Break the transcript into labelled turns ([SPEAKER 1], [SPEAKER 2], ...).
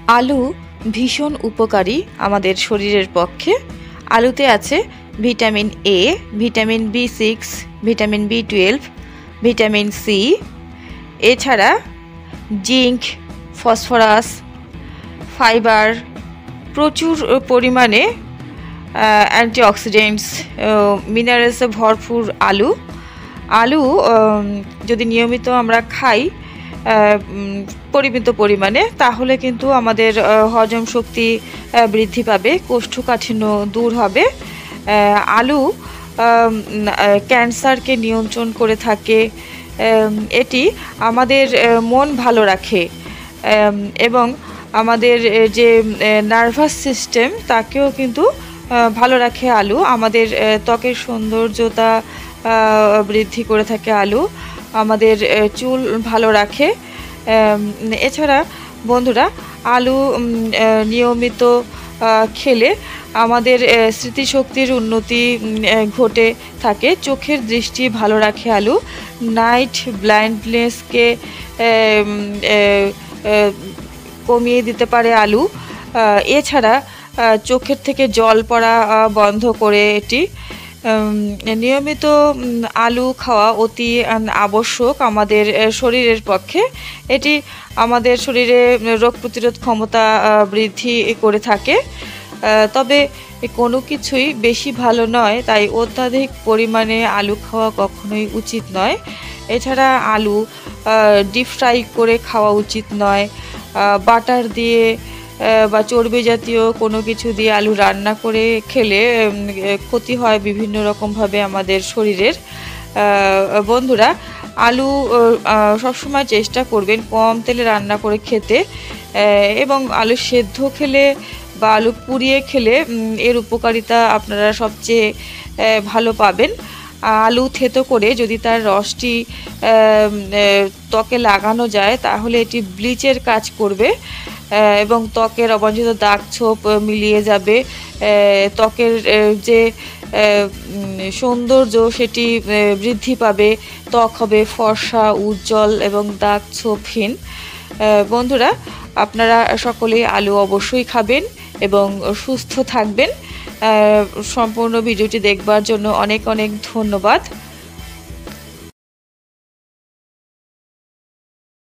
[SPEAKER 1] আলু ভীষণ উপকারী আমাদের শরীরের পক্ষে। আলুতে আছে ভিটামিন এ, ভিটামিন বি6, ভিটামিন বি12, ভিটামিন সি, এছাড়া জিঙ্ক, ফসফরাস, ফাইবার, প্রচুর পরিমাণে অ্যান্টিঅক্সিডেন্টস, মিনারেলসে ভরপুর আলু। আলু যদি নিয়মিত আমরা খাই পরিমিত পরিমাণে, তাহলে কিন্তু আমাদের হজম শক্তি বৃদ্ধি পাবে, কোষ্ঠকাঠিন্য দূর হবে। আলু ক্যান্সারকে নিয়ন্ত্রণ করে থাকে। এটি আমাদের মন ভালো রাখে এবং আমাদের যে নার্ভাস সিস্টেম তাকেও কিন্তু ভালো রাখে আলু। আমাদের ত্বকের সৌন্দর্যতা বৃদ্ধি করে থাকে আলু, আমাদের চুল ভালো রাখে। এছাড়া বন্ধুরা, আলু নিয়মিত খেলে আমাদের স্মৃতিশক্তির উন্নতি ঘটে থাকে, চোখের দৃষ্টি ভালো রাখে আলু, নাইট ব্লাইন্ডনেসকে কমিয়ে দিতে পারে আলু। এছাড়া চোখের থেকে জল পড়া বন্ধ করে এটি। নিয়মিত আলু খাওয়া অতি আবশ্যক আমাদের শরীরের পক্ষে। এটি আমাদের শরীরে রোগ প্রতিরোধ ক্ষমতা বৃদ্ধি করে থাকে। তবে কোনো কিছুই বেশি ভালো নয়, তাই অত্যাধিক পরিমাণে আলু খাওয়া কখনোই উচিত নয়। এছাড়া আলু ডিপ ফ্রাই করে খাওয়া উচিত নয়। বাটার দিয়ে বা চর্বি জাতীয় কোনো কিছু দিয়ে আলু রান্না করে খেলে ক্ষতি হয় বিভিন্ন রকমভাবে আমাদের শরীরের। বন্ধুরা, আলু সবসময় চেষ্টা করবেন কম তেলে রান্না করে খেতে, এবং আলু সেদ্ধ খেলে বা আলু পুড়িয়ে খেলে এর উপকারিতা আপনারা সবচেয়ে ভালো পাবেন। আলু থেতো করে যদি তার রসটি ত্বকে লাগানো যায়, তাহলে এটি ব্লিচের কাজ করবে এবং ত্বকের অবাঞ্ছিত দাগ ছোপ মিলিয়ে যাবে। ত্বকের যে সৌন্দর্য সেটি বৃদ্ধি পাবে, ত্বক হবে ফর্সা, উজ্জ্বল এবং দাগ ছোপহীন। বন্ধুরা, আপনারা সকলেই আলু অবশ্যই খাবেন এবং সুস্থ থাকবেন। সম্পূর্ণ ভিডিওটি দেখবার জন্য অনেক অনেক ধন্যবাদ।